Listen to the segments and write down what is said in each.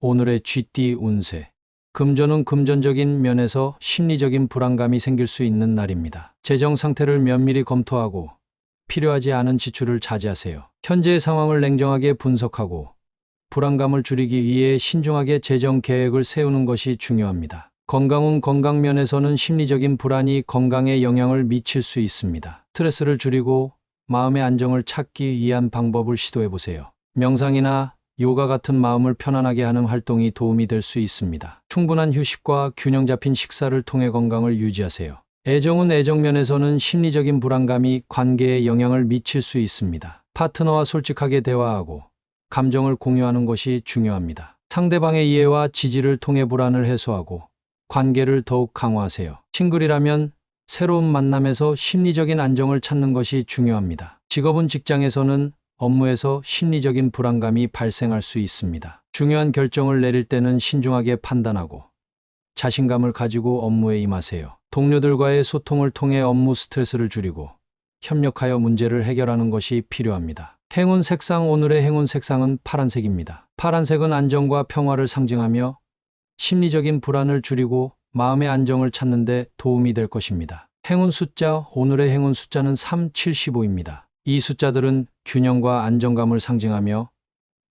오늘의 쥐띠 운세. 금전은 금전적인 면에서 심리적인 불안감이 생길 수 있는 날입니다. 재정 상태를 면밀히 검토하고 필요하지 않은 지출을 자제하세요. 현재의 상황을 냉정하게 분석하고 불안감을 줄이기 위해 신중하게 재정 계획을 세우는 것이 중요합니다. 건강은 건강 면에서는 심리적인 불안이 건강에 영향을 미칠 수 있습니다. 스트레스를 줄이고 마음의 안정을 찾기 위한 방법을 시도해 보세요. 명상이나 요가 같은 마음을 편안하게 하는 활동이 도움이 될 수 있습니다. 충분한 휴식과 균형 잡힌 식사를 통해 건강을 유지하세요. 애정은 애정 면에서는 심리적인 불안감이 관계에 영향을 미칠 수 있습니다. 파트너와 솔직하게 대화하고 감정을 공유하는 것이 중요합니다. 상대방의 이해와 지지를 통해 불안을 해소하고 관계를 더욱 강화하세요. 싱글이라면 새로운 만남에서 심리적인 안정을 찾는 것이 중요합니다. 직업은 직장에서는 업무에서 심리적인 불안감이 발생할 수 있습니다. 중요한 결정을 내릴 때는 신중하게 판단하고 자신감을 가지고 업무에 임하세요. 동료들과의 소통을 통해 업무 스트레스를 줄이고 협력하여 문제를 해결하는 것이 필요합니다. 행운 색상. 오늘의 행운 색상은 파란색입니다. 파란색은 안정과 평화를 상징하며 심리적인 불안을 줄이고 마음의 안정을 찾는 데 도움이 될 것입니다. 행운 숫자. 오늘의 행운 숫자는 3, 75입니다. 이 숫자들은 균형과 안정감을 상징하며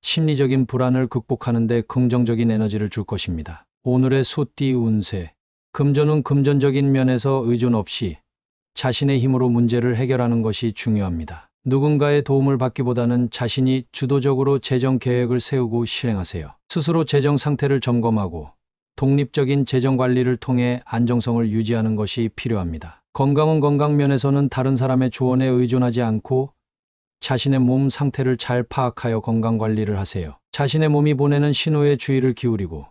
심리적인 불안을 극복하는 데 긍정적인 에너지를 줄 것입니다. 오늘의 소띠 운세. 금전은 금전적인 면에서 의존 없이 자신의 힘으로 문제를 해결하는 것이 중요합니다. 누군가의 도움을 받기보다는 자신이 주도적으로 재정 계획을 세우고 실행하세요. 스스로 재정 상태를 점검하고 독립적인 재정 관리를 통해 안정성을 유지하는 것이 필요합니다. 건강은 건강 면에서는 다른 사람의 조언에 의존하지 않고 자신의 몸 상태를 잘 파악하여 건강 관리를 하세요. 자신의 몸이 보내는 신호에 주의를 기울이고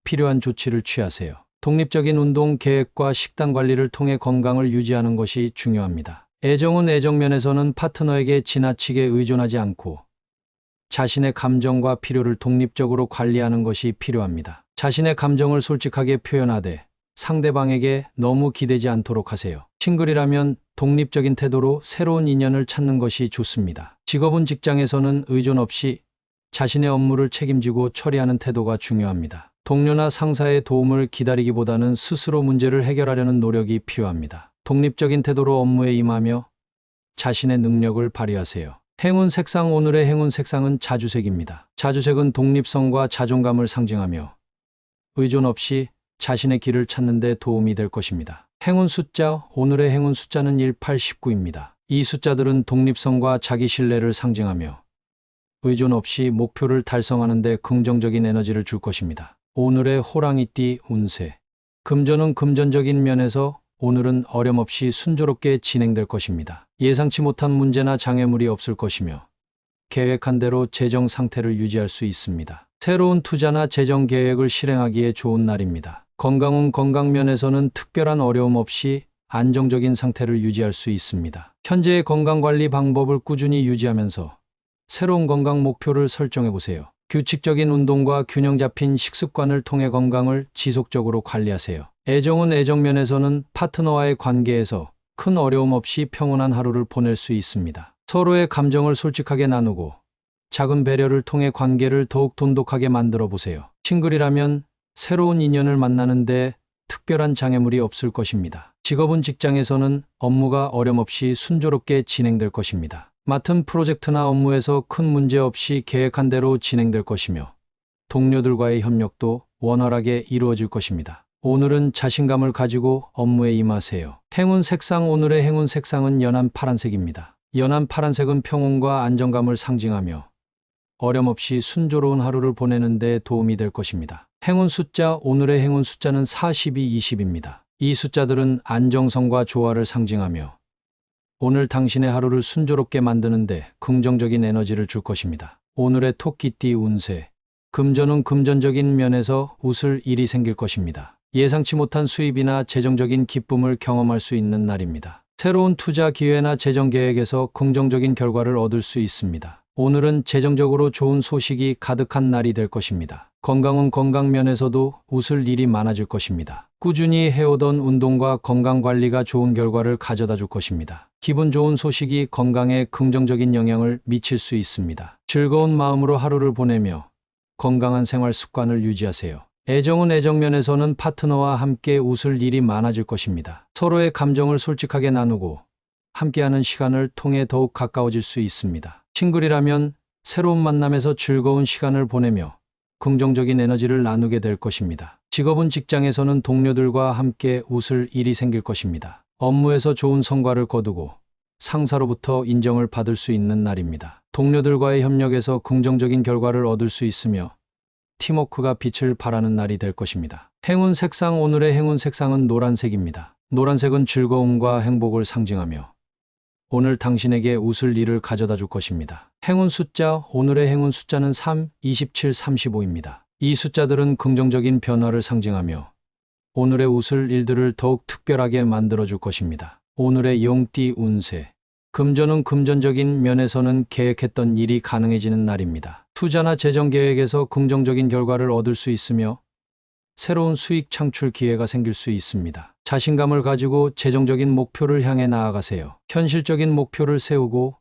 필요한 조치를 취하세요. 독립적인 운동 계획과 식단 관리를 통해 건강을 유지하는 것이 중요합니다. 애정은 애정 면에서는 파트너에게 지나치게 의존하지 않고 자신의 감정과 필요를 독립적으로 관리하는 것이 필요합니다. 자신의 감정을 솔직하게 표현하되 상대방에게 너무 기대지 않도록 하세요. 싱글이라면 독립적인 태도로 새로운 인연을 찾는 것이 좋습니다. 직업은 직장에서는 의존 없이 자신의 업무를 책임지고 처리하는 태도가 중요합니다. 동료나 상사의 도움을 기다리기보다는 스스로 문제를 해결하려는 노력이 필요합니다. 독립적인 태도로 업무에 임하며 자신의 능력을 발휘하세요. 행운 색상. 오늘의 행운 색상은 자주색입니다. 자주색은 독립성과 자존감을 상징하며 의존 없이 자신의 길을 찾는 데 도움이 될 것입니다. 행운 숫자. 오늘의 행운 숫자는 1, 8, 19입니다. 이 숫자들은 독립성과 자기 신뢰를 상징하며 의존 없이 목표를 달성하는 데 긍정적인 에너지를 줄 것입니다. 오늘의 호랑이띠 운세. 금전은 금전적인 면에서 오늘은 어려움없이 순조롭게 진행될 것입니다. 예상치 못한 문제나 장애물이 없을 것이며 계획한 대로 재정 상태를 유지할 수 있습니다. 새로운 투자나 재정 계획을 실행하기에 좋은 날입니다. 건강은 건강 면에서는 특별한 어려움 없이 안정적인 상태를 유지할 수 있습니다. 현재의 건강관리 방법을 꾸준히 유지하면서 새로운 건강 목표를 설정해 보세요. 규칙적인 운동과 균형 잡힌 식습관을 통해 건강을 지속적으로 관리하세요. 애정은 애정 면에서는 파트너와의 관계에서 큰 어려움 없이 평온한 하루를 보낼 수 있습니다. 서로의 감정을 솔직하게 나누고 작은 배려를 통해 관계를 더욱 돈독하게 만들어 보세요. 싱글이라면 새로운 인연을 만나는데 특별한 장애물이 없을 것입니다. 직업은 직장에서는 업무가 어려움 없이 순조롭게 진행될 것입니다. 맡은 프로젝트나 업무에서 큰 문제 없이 계획한 대로 진행될 것이며 동료들과의 협력도 원활하게 이루어질 것입니다. 오늘은 자신감을 가지고 업무에 임하세요. 행운 색상. 오늘의 행운 색상은 연한 파란색입니다. 연한 파란색은 평온과 안정감을 상징하며 어려움 없이 순조로운 하루를 보내는 데 도움이 될 것입니다. 행운 숫자. 오늘의 행운 숫자는 42, 20입니다. 이 숫자들은 안정성과 조화를 상징하며 오늘 당신의 하루를 순조롭게 만드는 데 긍정적인 에너지를 줄 것입니다. 오늘의 토끼띠 운세. 금전은 금전적인 면에서 웃을 일이 생길 것입니다. 예상치 못한 수입이나 재정적인 기쁨을 경험할 수 있는 날입니다. 새로운 투자 기회나 재정 계획에서 긍정적인 결과를 얻을 수 있습니다. 오늘은 재정적으로 좋은 소식이 가득한 날이 될 것입니다. 건강은 건강 면에서도 웃을 일이 많아질 것입니다. 꾸준히 해오던 운동과 건강 관리가 좋은 결과를 가져다 줄 것입니다. 기분 좋은 소식이 건강에 긍정적인 영향을 미칠 수 있습니다. 즐거운 마음으로 하루를 보내며 건강한 생활 습관을 유지하세요. 애정은 애정면에서는 파트너와 함께 웃을 일이 많아질 것입니다. 서로의 감정을 솔직하게 나누고 함께하는 시간을 통해 더욱 가까워질 수 있습니다. 싱글이라면 새로운 만남에서 즐거운 시간을 보내며 긍정적인 에너지를 나누게 될 것입니다. 직업은 직장에서는 동료들과 함께 웃을 일이 생길 것입니다. 업무에서 좋은 성과를 거두고 상사로부터 인정을 받을 수 있는 날입니다. 동료들과의 협력에서 긍정적인 결과를 얻을 수 있으며 팀워크가 빛을 발하는 날이 될 것입니다. 행운 색상, 오늘의 행운 색상은 노란색입니다. 노란색은 즐거움과 행복을 상징하며 오늘 당신에게 웃을 일을 가져다 줄 것입니다. 행운 숫자, 오늘의 행운 숫자는 3, 27, 35입니다. 이 숫자들은 긍정적인 변화를 상징하며 오늘의 웃을 일들을 더욱 특별하게 만들어 줄 것입니다. 오늘의 용띠 운세. 금전은 금전적인 면에서는 계획했던 일이 가능해지는 날입니다. 투자나 재정 계획에서 긍정적인 결과를 얻을 수 있으며 새로운 수익 창출 기회가 생길 수 있습니다. 자신감을 가지고 재정적인 목표를 향해 나아가세요. 현실적인 목표를 세우고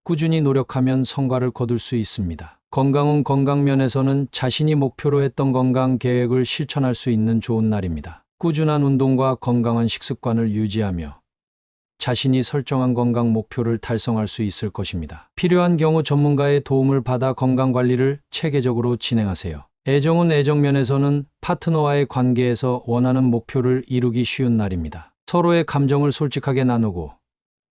꾸준히 노력하면 성과를 거둘 수 있습니다. 건강은 건강면에서는 자신이 목표로 했던 건강 계획을 실천할 수 있는 좋은 날입니다. 꾸준한 운동과 건강한 식습관을 유지하며 자신이 설정한 건강 목표를 달성할 수 있을 것입니다. 필요한 경우 전문가의 도움을 받아 건강관리를 체계적으로 진행하세요. 애정은 애정면에서는 파트너와의 관계에서 원하는 목표를 이루기 쉬운 날입니다. 서로의 감정을 솔직하게 나누고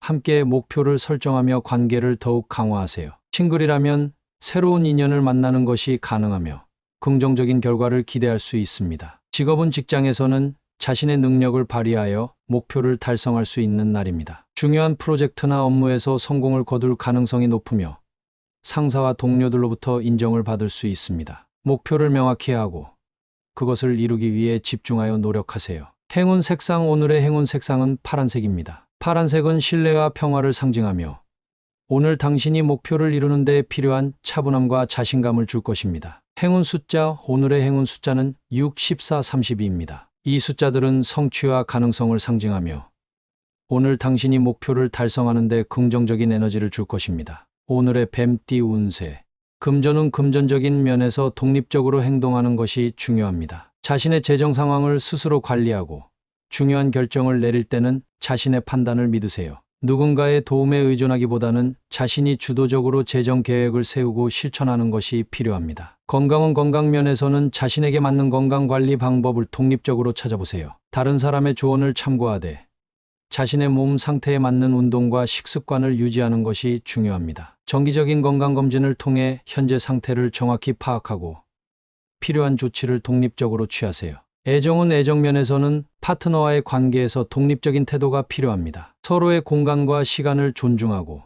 함께 목표를 설정하며 관계를 더욱 강화하세요. 싱글이라면 새로운 인연을 만나는 것이 가능하며 긍정적인 결과를 기대할 수 있습니다. 직업은 직장에서는 자신의 능력을 발휘하여 목표를 달성할 수 있는 날입니다. 중요한 프로젝트나 업무에서 성공을 거둘 가능성이 높으며 상사와 동료들로부터 인정을 받을 수 있습니다. 목표를 명확히 하고 그것을 이루기 위해 집중하여 노력하세요. 행운 색상, 오늘의 행운 색상은 파란색입니다. 파란색은 신뢰와 평화를 상징하며 오늘 당신이 목표를 이루는 데 필요한 차분함과 자신감을 줄 것입니다. 행운 숫자, 오늘의 행운 숫자는 6, 14, 32입니다. 이 숫자들은 성취와 가능성을 상징하며 오늘 당신이 목표를 달성하는 데 긍정적인 에너지를 줄 것입니다. 오늘의 뱀띠 운세. 금전은 금전적인 면에서 독립적으로 행동하는 것이 중요합니다. 자신의 재정 상황을 스스로 관리하고 중요한 결정을 내릴 때는 자신의 판단을 믿으세요. 누군가의 도움에 의존하기보다는 자신이 주도적으로 재정 계획을 세우고 실천하는 것이 필요합니다. 건강은 건강면에서는 자신에게 맞는 건강관리 방법을 독립적으로 찾아보세요. 다른 사람의 조언을 참고하되 자신의 몸 상태에 맞는 운동과 식습관을 유지하는 것이 중요합니다. 정기적인 건강검진을 통해 현재 상태를 정확히 파악하고 필요한 조치를 독립적으로 취하세요. 애정은 애정면에서는 파트너와의 관계에서 독립적인 태도가 필요합니다. 서로의 공간과 시간을 존중하고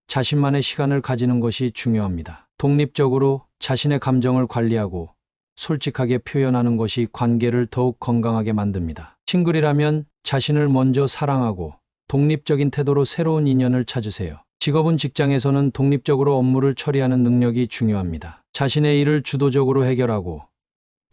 자신만의 시간을 가지는 것이 중요합니다. 독립적으로 자신의 감정을 관리하고 솔직하게 표현하는 것이 관계를 더욱 건강하게 만듭니다. 싱글이라면 자신을 먼저 사랑하고 독립적인 태도로 새로운 인연을 찾으세요. 직업은 직장에서는 독립적으로 업무를 처리하는 능력이 중요합니다. 자신의 일을 주도적으로 해결하고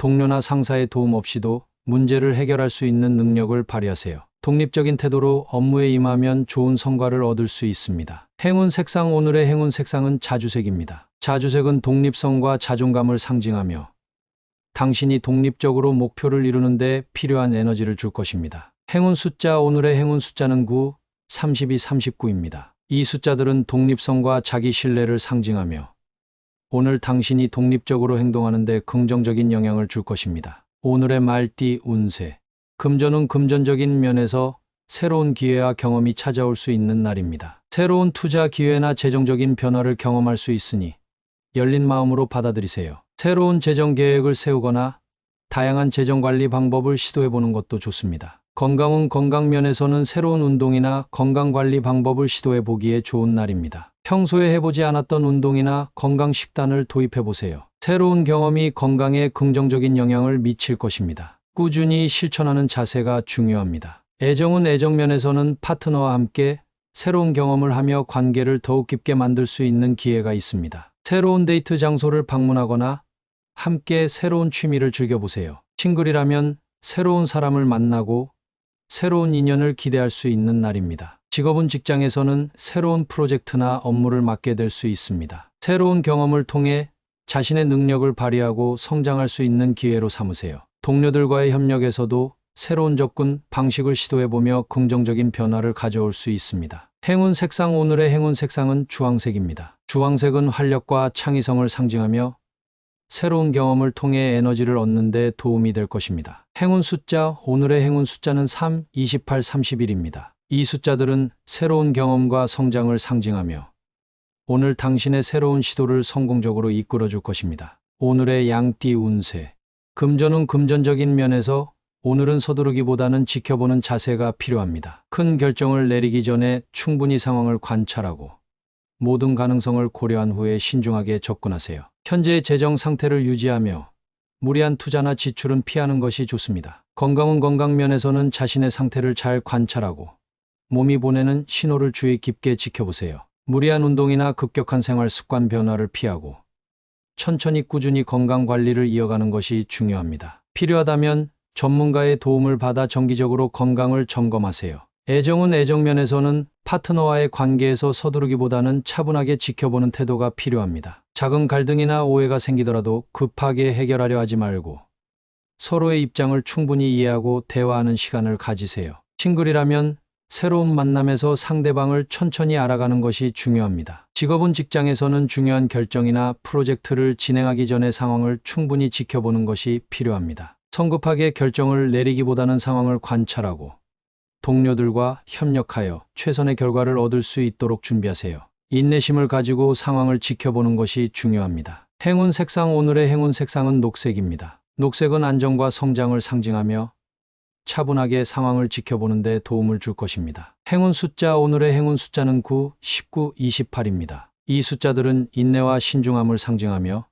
동료나 상사의 도움 없이도 문제를 해결할 수 있는 능력을 발휘하세요. 독립적인 태도로 업무에 임하면 좋은 성과를 얻을 수 있습니다. 행운 색상, 오늘의 행운 색상은 자주색입니다. 자주색은 독립성과 자존감을 상징하며 당신이 독립적으로 목표를 이루는 데 필요한 에너지를 줄 것입니다. 행운 숫자, 오늘의 행운 숫자는 9, 32, 39입니다. 이 숫자들은 독립성과 자기 신뢰를 상징하며 오늘 당신이 독립적으로 행동하는 데 긍정적인 영향을 줄 것입니다. 오늘의 말띠 운세. 금전은 금전적인 면에서 새로운 기회와 경험이 찾아올 수 있는 날입니다. 새로운 투자 기회나 재정적인 변화를 경험할 수 있으니 열린 마음으로 받아들이세요. 새로운 재정 계획을 세우거나 다양한 재정 관리 방법을 시도해보는 것도 좋습니다. 건강은 건강면에서는 새로운 운동이나 건강관리 방법을 시도해보기에 좋은 날입니다. 평소에 해보지 않았던 운동이나 건강 식단을 도입해보세요. 새로운 경험이 건강에 긍정적인 영향을 미칠 것입니다. 꾸준히 실천하는 자세가 중요합니다. 애정은 애정면에서는 파트너와 함께 새로운 경험을 하며 관계를 더욱 깊게 만들 수 있는 기회가 있습니다. 새로운 데이트 장소를 방문하거나 함께 새로운 취미를 즐겨보세요. 싱글이라면 새로운 사람을 만나고 새로운 인연을 기대할 수 있는 날입니다. 직업은 직장에서는 새로운 프로젝트나 업무를 맡게 될 수 있습니다. 새로운 경험을 통해 자신의 능력을 발휘하고 성장할 수 있는 기회로 삼으세요. 동료들과의 협력에서도 새로운 접근 방식을 시도해보며 긍정적인 변화를 가져올 수 있습니다. 행운 색상, 오늘의 행운 색상은 주황색입니다. 주황색은 활력과 창의성을 상징하며 새로운 경험을 통해 에너지를 얻는 데 도움이 될 것입니다. 행운 숫자, 오늘의 행운 숫자는 3, 28, 31입니다. 이 숫자들은 새로운 경험과 성장을 상징하며 오늘 당신의 새로운 시도를 성공적으로 이끌어줄 것입니다. 오늘의 양띠 운세. 금전은 금전적인 면에서 오늘은 서두르기보다는 지켜보는 자세가 필요합니다. 큰 결정을 내리기 전에 충분히 상황을 관찰하고 모든 가능성을 고려한 후에 신중하게 접근하세요. 현재의 재정 상태를 유지하며 무리한 투자나 지출은 피하는 것이 좋습니다. 건강 면에서는 자신의 상태를 잘 관찰하고 몸이 보내는 신호를 주의 깊게 지켜보세요. 무리한 운동이나 급격한 생활 습관 변화를 피하고 천천히 꾸준히 건강 관리를 이어가는 것이 중요합니다. 필요하다면 전문가의 도움을 받아 정기적으로 건강을 점검하세요. 애정은 애정면에서는 파트너와의 관계에서 서두르기보다는 차분하게 지켜보는 태도가 필요합니다. 작은 갈등이나 오해가 생기더라도 급하게 해결하려 하지 말고 서로의 입장을 충분히 이해하고 대화하는 시간을 가지세요. 싱글이라면 새로운 만남에서 상대방을 천천히 알아가는 것이 중요합니다. 직업은 직장에서는 중요한 결정이나 프로젝트를 진행하기 전에 상황을 충분히 지켜보는 것이 필요합니다. 성급하게 결정을 내리기보다는 상황을 관찰하고 동료들과 협력하여 최선의 결과를 얻을 수 있도록 준비하세요. 인내심을 가지고 상황을 지켜보는 것이 중요합니다. 행운 색상, 오늘의 행운 색상은 녹색입니다. 녹색은 안정과 성장을 상징하며 차분하게 상황을 지켜보는 데 도움을 줄 것입니다. 행운 숫자, 오늘의 행운 숫자는 9, 19, 28입니다. 이 숫자들은 인내와 신중함을 상징하며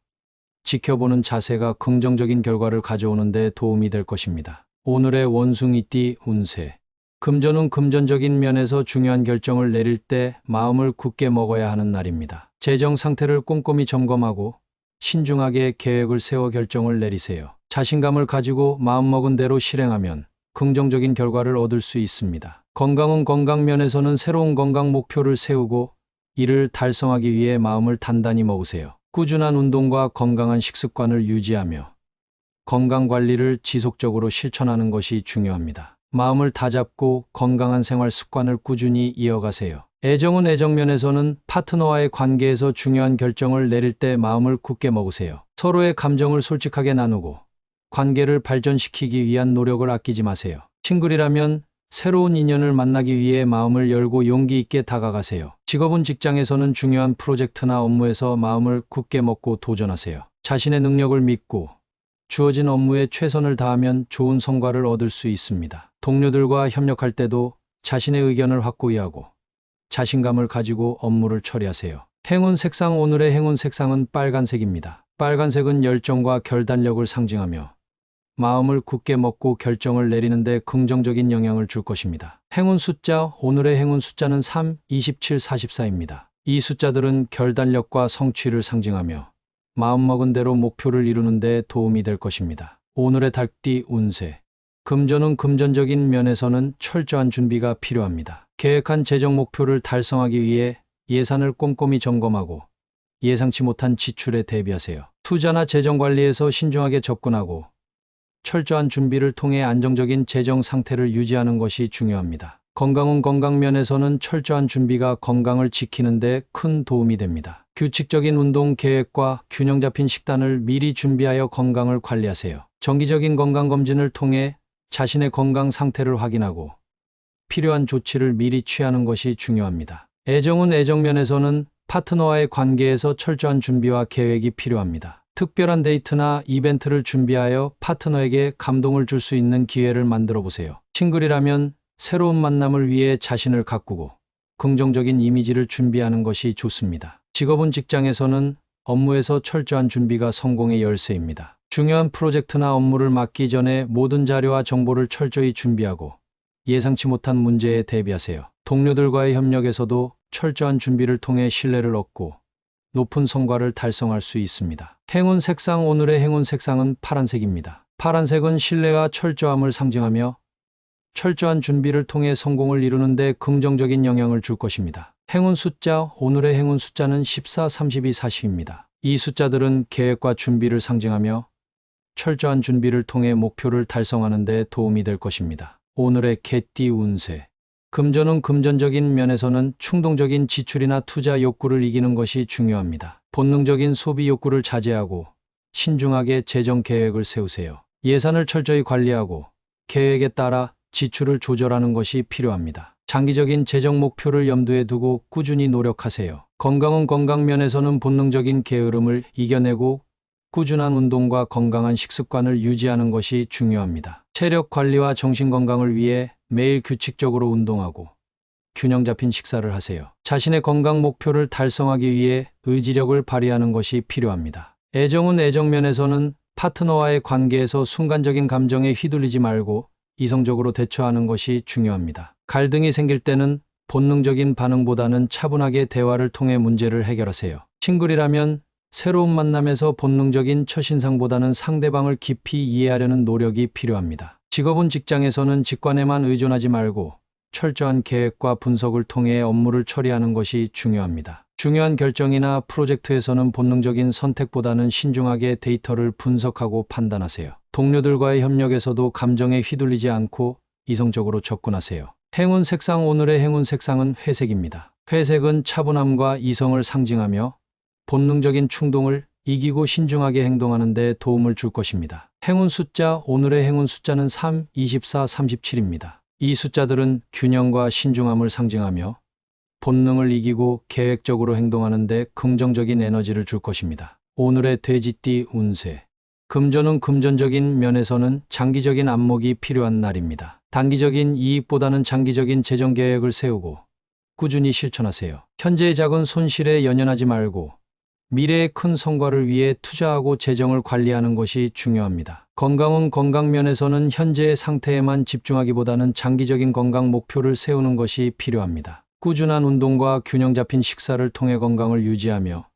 지켜보는 자세가 긍정적인 결과를 가져오는 데 도움이 될 것입니다. 오늘의 원숭이띠 운세. 금전은 금전적인 면에서 중요한 결정을 내릴 때 마음을 굳게 먹어야 하는 날입니다. 재정 상태를 꼼꼼히 점검하고 신중하게 계획을 세워 결정을 내리세요. 자신감을 가지고 마음먹은 대로 실행하면 긍정적인 결과를 얻을 수 있습니다. 건강은 건강 면에서는 새로운 건강 목표를 세우고 이를 달성하기 위해 마음을 단단히 먹으세요. 꾸준한 운동과 건강한 식습관을 유지하며 건강관리를 지속적으로 실천하는 것이 중요합니다. 마음을 다잡고 건강한 생활 습관을 꾸준히 이어가세요. 애정은 애정면에서는 파트너와의 관계에서 중요한 결정을 내릴 때 마음을 굳게 먹으세요. 서로의 감정을 솔직하게 나누고 관계를 발전시키기 위한 노력을 아끼지 마세요. 싱글이라면 새로운 인연을 만나기 위해 마음을 열고 용기 있게 다가가세요. 직업은 직장에서는 중요한 프로젝트나 업무에서 마음을 굳게 먹고 도전하세요. 자신의 능력을 믿고 주어진 업무에 최선을 다하면 좋은 성과를 얻을 수 있습니다. 동료들과 협력할 때도 자신의 의견을 확고히 하고 자신감을 가지고 업무를 처리하세요. 행운 색상, 오늘의 행운 색상은 빨간색입니다. 빨간색은 열정과 결단력을 상징하며 마음을 굳게 먹고 결정을 내리는데 긍정적인 영향을 줄 것입니다. 행운 숫자, 오늘의 행운 숫자는 3, 27, 44입니다. 이 숫자들은 결단력과 성취를 상징하며 마음먹은 대로 목표를 이루는 데 도움이 될 것입니다. 오늘의 달띠 운세. 금전은 금전적인 면에서는 철저한 준비가 필요합니다. 계획한 재정 목표를 달성하기 위해 예산을 꼼꼼히 점검하고 예상치 못한 지출에 대비하세요. 투자나 재정 관리에서 신중하게 접근하고 철저한 준비를 통해 안정적인 재정 상태를 유지하는 것이 중요합니다. 건강은 건강 면에서는 철저한 준비가 건강을 지키는 데 큰 도움이 됩니다. 규칙적인 운동 계획과 균형 잡힌 식단을 미리 준비하여 건강을 관리하세요. 정기적인 건강검진을 통해 자신의 건강 상태를 확인하고 필요한 조치를 미리 취하는 것이 중요합니다. 애정은 애정면에서는 파트너와의 관계에서 철저한 준비와 계획이 필요합니다. 특별한 데이트나 이벤트를 준비하여 파트너에게 감동을 줄 수 있는 기회를 만들어 보세요. 싱글이라면 새로운 만남을 위해 자신을 가꾸고 긍정적인 이미지를 준비하는 것이 좋습니다. 직업은 직장에서는 업무에서 철저한 준비가 성공의 열쇠입니다. 중요한 프로젝트나 업무를 맡기 전에 모든 자료와 정보를 철저히 준비하고 예상치 못한 문제에 대비하세요. 동료들과의 협력에서도 철저한 준비를 통해 신뢰를 얻고 높은 성과를 달성할 수 있습니다. 행운 색상, 오늘의 행운 색상은 파란색입니다. 파란색은 신뢰와 철저함을 상징하며 철저한 준비를 통해 성공을 이루는 데 긍정적인 영향을 줄 것입니다. 행운 숫자, 오늘의 행운 숫자는 14, 32, 40입니다. 이 숫자들은 계획과 준비를 상징하며 철저한 준비를 통해 목표를 달성하는 데 도움이 될 것입니다. 오늘의 개띠 운세. 금전은 금전적인 면에서는 충동적인 지출이나 투자 욕구를 이기는 것이 중요합니다. 본능적인 소비 욕구를 자제하고 신중하게 재정 계획을 세우세요. 예산을 철저히 관리하고 계획에 따라 지출을 조절하는 것이 필요합니다. 장기적인 재정 목표를 염두에 두고 꾸준히 노력하세요. 건강은 건강 면에서는 본능적인 게으름을 이겨내고 꾸준한 운동과 건강한 식습관을 유지하는 것이 중요합니다. 체력 관리와 정신 건강을 위해 매일 규칙적으로 운동하고 균형 잡힌 식사를 하세요. 자신의 건강 목표를 달성하기 위해 의지력을 발휘하는 것이 필요합니다. 애정은 애정 면에서는 파트너와의 관계에서 순간적인 감정에 휘둘리지 말고 이성적으로 대처하는 것이 중요합니다. 갈등이 생길 때는 본능적인 반응보다는 차분하게 대화를 통해 문제를 해결하세요. 싱글이라면 새로운 만남에서 본능적인 첫인상보다는 상대방을 깊이 이해하려는 노력이 필요합니다. 직업은 직장에서는 직관에만 의존하지 말고 철저한 계획과 분석을 통해 업무를 처리하는 것이 중요합니다. 중요한 결정이나 프로젝트에서는 본능적인 선택보다는 신중하게 데이터를 분석하고 판단하세요. 동료들과의 협력에서도 감정에 휘둘리지 않고 이성적으로 접근하세요. 행운 색상. 오늘의 행운 색상은 회색입니다. 회색은 차분함과 이성을 상징하며 본능적인 충동을 이기고 신중하게 행동하는 데 도움을 줄 것입니다. 행운 숫자. 오늘의 행운 숫자는 3, 24, 37입니다. 이 숫자들은 균형과 신중함을 상징하며 본능을 이기고 계획적으로 행동하는 데 긍정적인 에너지를 줄 것입니다. 오늘의 돼지띠 운세. 금전은 금전적인 면에서는 장기적인 안목이 필요한 날입니다. 단기적인 이익보다는 장기적인 재정 계획을 세우고 꾸준히 실천하세요. 현재의 작은 손실에 연연하지 말고 미래의 큰 성과를 위해 투자하고 재정을 관리하는 것이 중요합니다. 건강은 건강 면에서는 현재의 상태에만 집중하기보다는 장기적인 건강 목표를 세우는 것이 필요합니다. 꾸준한 운동과 균형 잡힌 식사를 통해 건강을 유지하며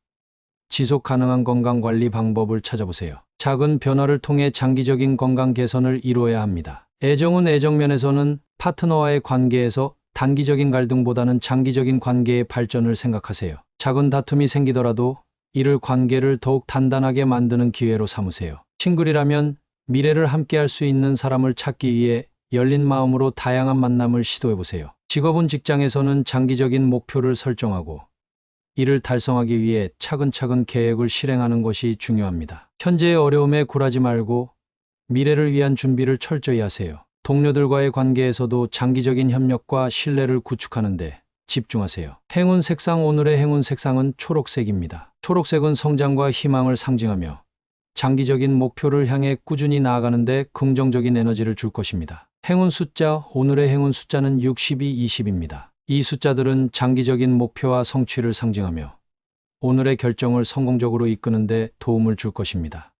지속 가능한 건강 관리 방법을 찾아보세요. 작은 변화를 통해 장기적인 건강 개선을 이루어야 합니다. 애정은 애정 면에서는 파트너와의 관계에서 단기적인 갈등보다는 장기적인 관계의 발전을 생각하세요. 작은 다툼이 생기더라도 이를 관계를 더욱 단단하게 만드는 기회로 삼으세요. 싱글이라면 미래를 함께할 수 있는 사람을 찾기 위해 열린 마음으로 다양한 만남을 시도해보세요. 직업은 직장에서는 장기적인 목표를 설정하고 이를 달성하기 위해 차근차근 계획을 실행하는 것이 중요합니다. 현재의 어려움에 굴하지 말고 미래를 위한 준비를 철저히 하세요. 동료들과의 관계에서도 장기적인 협력과 신뢰를 구축하는 데 집중하세요. 행운 색상. 오늘의 행운 색상은 초록색입니다. 초록색은 성장과 희망을 상징하며 장기적인 목표를 향해 꾸준히 나아가는 데 긍정적인 에너지를 줄 것입니다. 행운 숫자. 오늘의 행운 숫자는 62, 20입니다. 이 숫자들은 장기적인 목표와 성취를 상징하며 오늘의 결정을 성공적으로 이끄는 데 도움을 줄 것입니다.